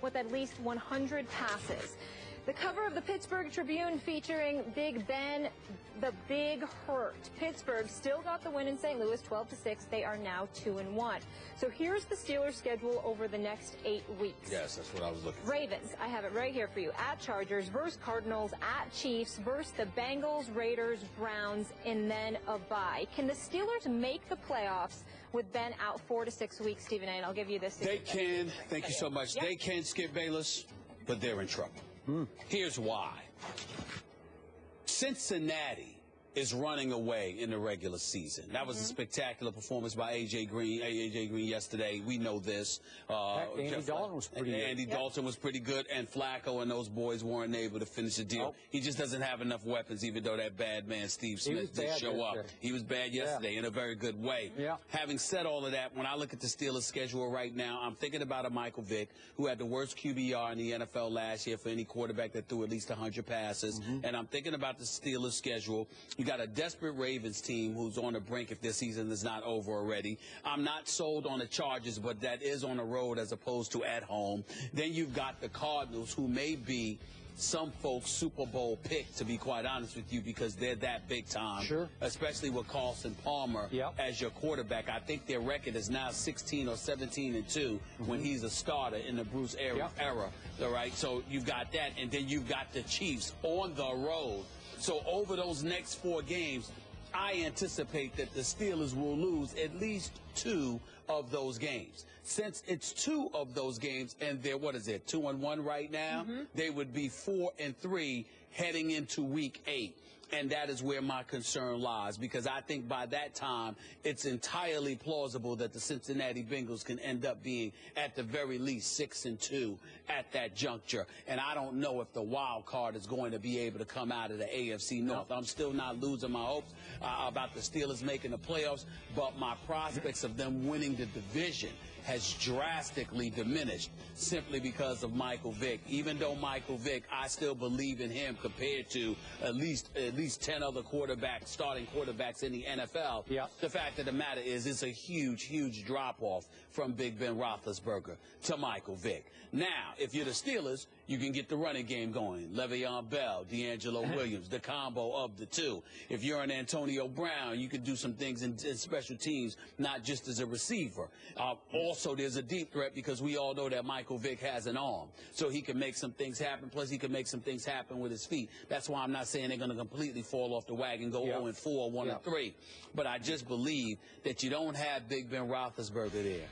with at least 100 passes. The cover of the Pittsburgh Tribune featuring Big Ben, the Big Hurt. Pittsburgh still got the win in St. Louis, 12-6. They are now 2-1. So here's the Steelers' schedule over the next 8 weeks. Yes, that's what I was looking for. Ravens, I have it right here for you. At Chargers, versus Cardinals, at Chiefs, versus the Bengals, Raiders, Browns, and then a bye. Can the Steelers make the playoffs with Ben out 4 to 6 weeks, Stephen A? And I'll give you this. They can. Thank you so much. Yep. They can, Skip Bayless, but they're in trouble. Here's why. Cincinnati is running away in the regular season. That was a spectacular performance by A.J. Green yesterday. We know this. Andy Dalton was pretty good. Andy Dalton was pretty good, and Flacco and those boys weren't able to finish the deal. Nope. He just doesn't have enough weapons, even though that bad man Steve Smith did show up. He was bad yesterday in a very good way. Yeah. Having said all of that, when I look at the Steelers' schedule right now, I'm thinking about a Michael Vick, who had the worst QBR in the NFL last year for any quarterback that threw at least 100 passes. And I'm thinking about the Steelers' schedule. You got a desperate Ravens team who's on the brink if their season is not over already. I'm not sold on the Chargers, but that is on the road as opposed to at home. Then you've got the Cardinals, who may be some folks' Super Bowl pick, to be quite honest with you, because they're that big time. Sure. Especially with Carson Palmer as your quarterback. I think their record is now 16 or 17-2 when he's a starter in the Bruce era. All right, so you've got that, and then you've got the Chiefs on the road. So over those next 4 games, I anticipate that the Steelers will lose at least 2 of those games. Since it's 2 of those games, and they're, 2-1 right now, they would be 4-3 heading into week 8. And that is where my concern lies, because I think by that time, it's entirely plausible that the Cincinnati Bengals can end up being at the very least 6-2 at that juncture. And I don't know if the wild card is going to be able to come out of the AFC North. I'm still not losing my hopes about the Steelers making the playoffs, but my prospects of them winning the division has drastically diminished simply because of Michael Vick. Even though Michael Vick, I still believe in him compared to at least 10 other quarterbacks, starting quarterbacks in the NFL. The fact of the matter is it's a huge, huge drop-off from Big Ben Roethlisberger to Michael Vick. Now, if you're the Steelers, you can get the running game going. Le'Veon Bell, D'Angelo Williams, the combo of the two. If you're an Antonio Brown, you can do some things in special teams, not just as a receiver. Also, there's a deep threat because we all know that Michael Vick has an arm. So he can make some things happen, plus he can make some things happen with his feet. That's why I'm not saying they're going to completely fall off the wagon, go 0-4, 1-3. But I just believe that you don't have Big Ben Roethlisberger there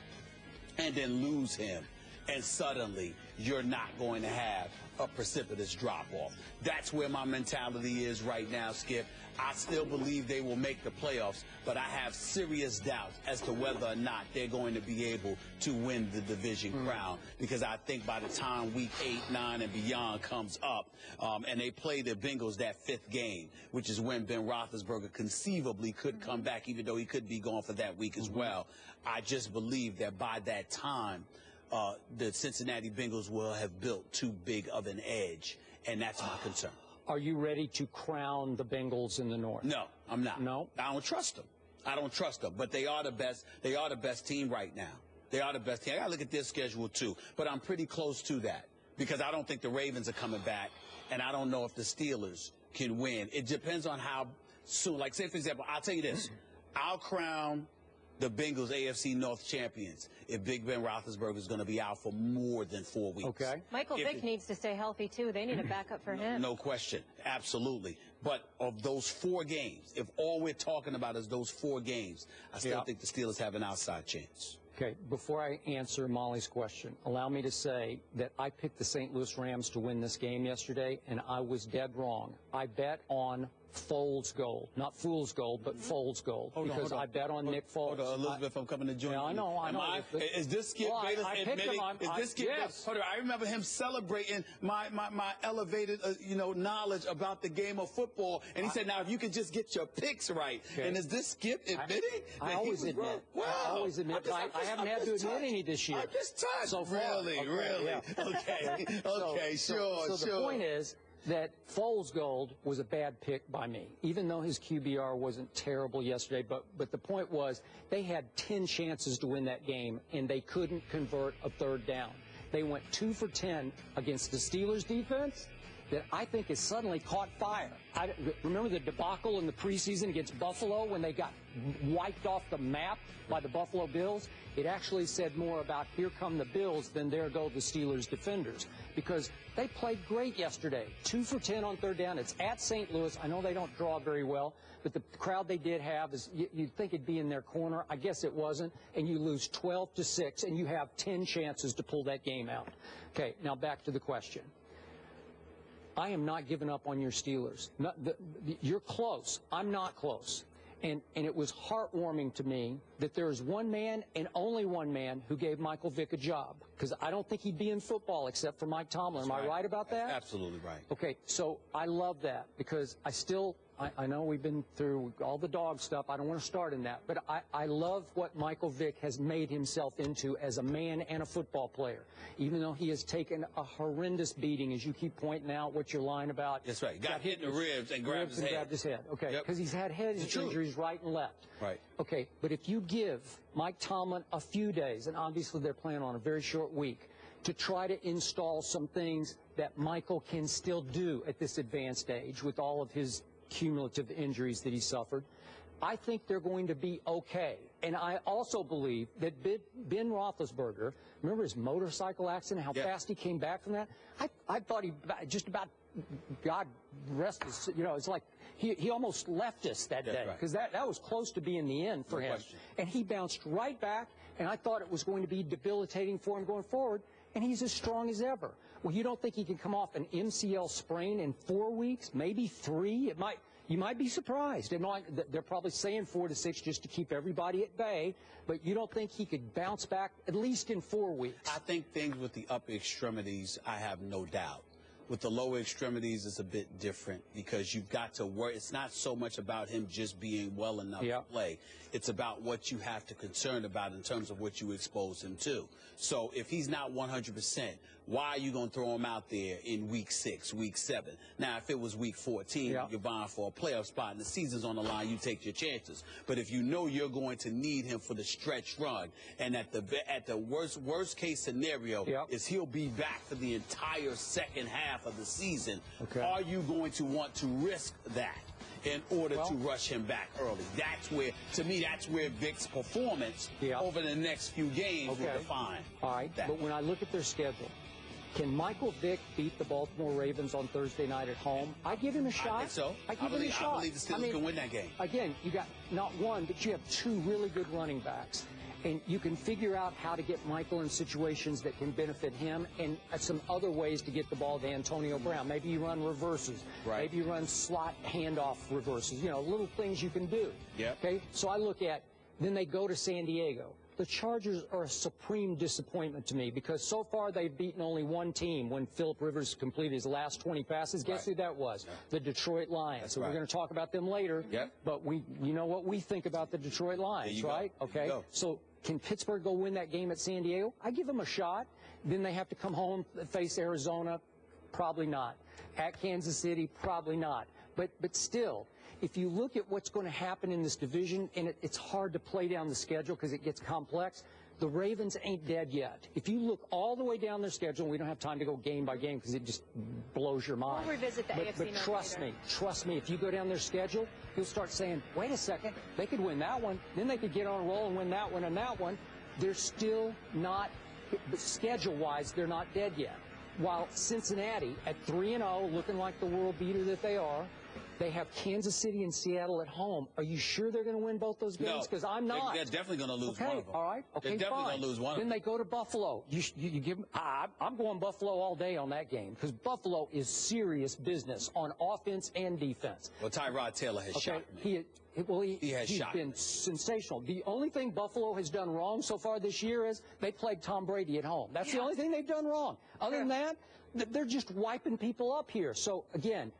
and then lose him, and suddenly you're not going to have a precipitous drop-off. That's where my mentality is right now, Skip. I still believe they will make the playoffs, but I have serious doubts as to whether or not they're going to be able to win the division crown, because I think by the time week 8, 9, and beyond comes up, and they play the Bengals that 5th game, which is when Ben Roethlisberger conceivably could come back, even though he could be gone for that week as well. I just believe that by that time, the Cincinnati Bengals will have built too big of an edge, and that's my concern. Are you ready to crown the Bengals in the North? No, I'm not. No? I don't trust them. I don't trust them. But they are the best. They are the best team right now. They are the best team. I got to look at their schedule, too. But I'm pretty close to that because I don't think the Ravens are coming back, and I don't know if the Steelers can win. It depends on how soon. Like, say, for example, I'll tell you this. I'll crown the Bengals AFC North champions if Big Ben Roethlisberger is going to be out for more than 4 weeks. Okay. Michael Vick needs to stay healthy, too. They need a backup for him. No question. Absolutely. But of those 4 games, if all we're talking about is those 4 games, I still think the Steelers have an outside chance. Okay, before I answer Molly's question, allow me to say that I picked the St. Louis Rams to win this game yesterday, and I was dead wrong. I bet on Foles gold. Not Fool's gold, but Foles gold. Because I bet on Nick Foles. Hold on, Elizabeth, I'm coming to join you. I know. Is this Skip Bayless admitting? Is this Skip? Yes. Hold on, I remember him celebrating my elevated, knowledge about the game of football, and he said, "Now, if you could just get your picks right." Okay. And is this Skip admitting? I always admit. Wow. I always admit. I haven't had to admit any this year. I'm just touched. So really? Yeah. Okay, sure. So the point is that Foles gold was a bad pick by me, even though his QBR wasn't terrible yesterday. But the point was they had 10 chances to win that game, and they couldn't convert a 3rd down. they went 2 for 10 against the Steelers defense that I think has suddenly caught fire. Remember the debacle in the preseason against Buffalo when they got wiped off the map by the Buffalo Bills? It actually said more about here come the Bills than there go the Steelers defenders, because they played great yesterday. 2 for 10 on third down. It's at St. Louis. I know they don't draw very well, but the crowd they did have is you'd think it'd be in their corner. I guess it wasn't, and you lose 12-6, and you have 10 chances to pull that game out. Okay, now back to the question. I am not giving up on your Steelers. You're close. I'm not close. And it was heartwarming to me that there is one man and only one man who gave Michael Vick a job, because I don't think he'd be in football except for Mike Tomlin. Am I right about that? Absolutely right. Okay, so I love that, because I know we've been through all the dog stuff. I don't want to start in that. But I love what Michael Vick has made himself into as a man and a football player, even though he has taken a horrendous beating, as you keep pointing out what you're lying about. That's right. Got hit in the ribs and grabbed his head. Okay, because he's had head injuries right and left. Right. Okay, but if you give Mike Tomlin a few days, and obviously they're playing on a very short week, to try to install some things that Michael can still do at this advanced age with all of his cumulative injuries that he suffered, I think they're going to be okay. And I also believe that Ben Roethlisberger, remember his motorcycle accident, how fast he came back from that? I thought he just about, God rest his, it's like he almost left us that day, because that was close to being the end for him. And he bounced right back, and I thought it was going to be debilitating for him going forward, and he's as strong as ever. Well, you don't think he can come off an MCL sprain in 4 weeks, maybe 3? You might be surprised. They're probably saying 4 to 6 just to keep everybody at bay, but you don't think he could bounce back at least in 4 weeks? I think things with the upper extremities, I have no doubt. With the lower extremities, it's a bit different, because you've got to worry. It's not so much about him just being well enough to play. It's about what you have to concern about in terms of what you expose him to. So if he's not 100%, why are you going to throw him out there in week 6, week 7? Now, if it was week 14, you're vying for a playoff spot and the season's on the line, you take your chances. But if you know you're going to need him for the stretch run, and at the worst case scenario is he'll be back for the entire second half of the season, are you going to want to risk that in order to rush him back early? That's where, to me, that's where Vick's performance over the next few games will define. All right, but when I look at their schedule, can Michael Vick beat the Baltimore Ravens on Thursday night at home? I give him a shot. I think so. I give him a shot. I believe the Steelers can win that game. Again, you got not one, but you have 2 really good running backs. And you can figure out how to get Michael in situations that can benefit him, and some other ways to get the ball to Antonio Brown. Maybe you run reverses. Maybe you run slot handoff reverses. Little things you can do. Okay? So I look at, then they go to San Diego. The Chargers are a supreme disappointment to me, because so far they've beaten only one team when Phillip Rivers completed his last 20 passes. Guess who that was? The Detroit Lions. So we're going to talk about them later. But you know what we think about the Detroit Lions, right? Okay. So can Pittsburgh go win that game at San Diego? I give them a shot. Then they have to come home, face Arizona. Probably not. At Kansas City, probably not. But still, if you look at what's going to happen in this division, and it's hard to play down the schedule because it gets complex, the Ravens ain't dead yet. If you look all the way down their schedule, we don't have time to go game by game because it just blows your mind. We'll revisit the AFC But trust me, if you go down their schedule, you'll start saying, wait a second, they could win that one, then they could get on a roll and win that one and that one. They're still not, schedule-wise, they're not dead yet. While Cincinnati, at 3-0, looking like the world beater that they are, they have Kansas City and Seattle at home. Are you sure they're going to win both those games? Because I'm not. They're definitely going to lose one of them. All right. Okay, they're definitely going to lose one of them. Then they go to Buffalo. You give them, I'm going Buffalo all day on that game, because Buffalo is serious business on offense and defense. Well, Tyrod Taylor has shot me. He's been sensational. The only thing Buffalo has done wrong so far this year is they played Tom Brady at home. That's the only thing they've done wrong. Other than that, they're just wiping people up here. So, again,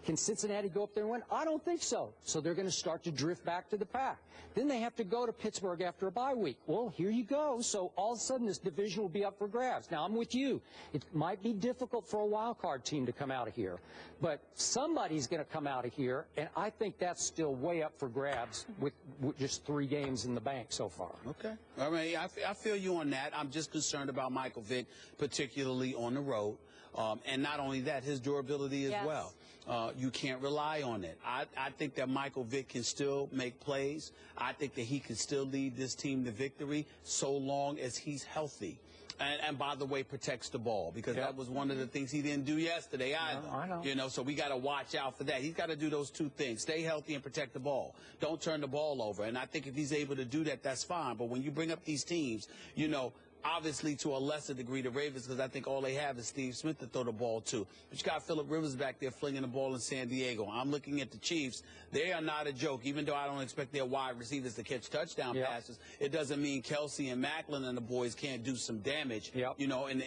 Can Cincinnati go up there and win? I don't think so. So they're going to start to drift back to the pack. Then they have to go to Pittsburgh after a bye week. Well, here you go. So all of a sudden this division will be up for grabs. Now, I'm with you. It might be difficult for a wild card team to come out of here. But somebody's going to come out of here, and I think that's still way up for grabs with just 3 games in the bank so far. Okay. All right. I feel you on that. I'm just concerned about Michael Vick, particularly on the road. And not only that, his durability as well. You can't rely on it. I think that Michael Vick can still make plays. I think that he can still lead this team to victory so long as he's healthy. And by the way, protects the ball, because that was one of the things he didn't do yesterday either. I know. You know, so we got to watch out for that. He's got to do those 2 things: stay healthy and protect the ball. Don't turn the ball over. And I think if he's able to do that, that's fine. But when you bring up these teams, you know, obviously to a lesser degree the Ravens, because I think all they have is Steve Smith to throw the ball to. But you got Phillip Rivers back there flinging the ball in San Diego. I'm looking at the Chiefs. They are not a joke. Even though I don't expect their wide receivers to catch touchdown passes, it doesn't mean Kelsey and Macklin and the boys can't do some damage, you know, in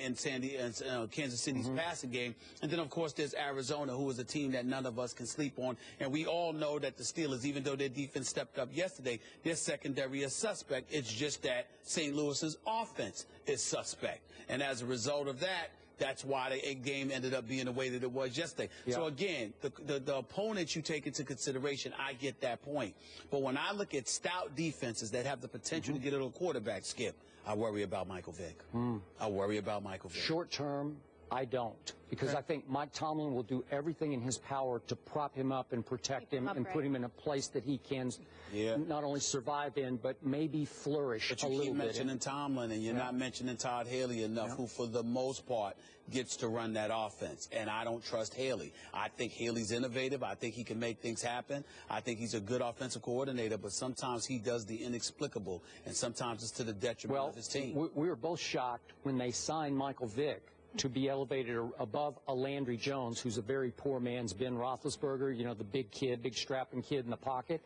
Kansas City's passing game. And then, of course, there's Arizona, who is a team that none of us can sleep on. And we all know that the Steelers, even though their defense stepped up yesterday, their secondary is suspect. It's just that St. Louis's offense is suspect. And as a result of that, that's why the game ended up being the way that it was yesterday. So, again, the opponents you take into consideration, I get that point. But when I look at stout defenses that have the potential to get a little quarterback skip, I worry about Michael Vick. I worry about Michael Vick. Short term, I don't, because I think Mike Tomlin will do everything in his power to prop him up and protect him and put him in a place that he can not only survive in, but maybe flourish a little bit. But you keep mentioning Tomlin, and you're not mentioning Todd Haley enough, who for the most part gets to run that offense. And I don't trust Haley. I think Haley's innovative. I think he can make things happen. I think he's a good offensive coordinator, but sometimes he does the inexplicable, and sometimes it's to the detriment of his team. We were both shocked when they signed Michael Vick to be elevated above a Landry Jones, who's a very poor man's Ben Roethlisberger, you know, the big kid, big strapping kid in the pocket.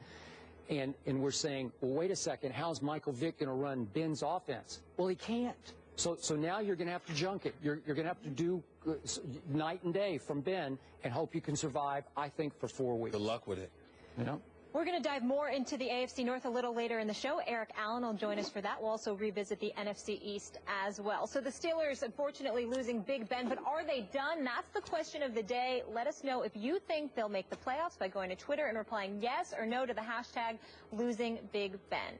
And we're saying, well, wait a second, how's Michael Vick going to run Ben's offense? Well, he can't. So now you're going to have to junk it. You're going to have to do night and day from Ben and hope you can survive, I think, for 4 weeks. Good luck with it. You know? We're going to dive more into the AFC North a little later in the show. Eric Allen will join us for that. We'll also revisit the NFC East as well. So the Steelers, unfortunately, losing Big Ben, but are they done? That's the question of the day. Let us know if you think they'll make the playoffs by going to Twitter and replying yes or no to the hashtag losing Big Ben.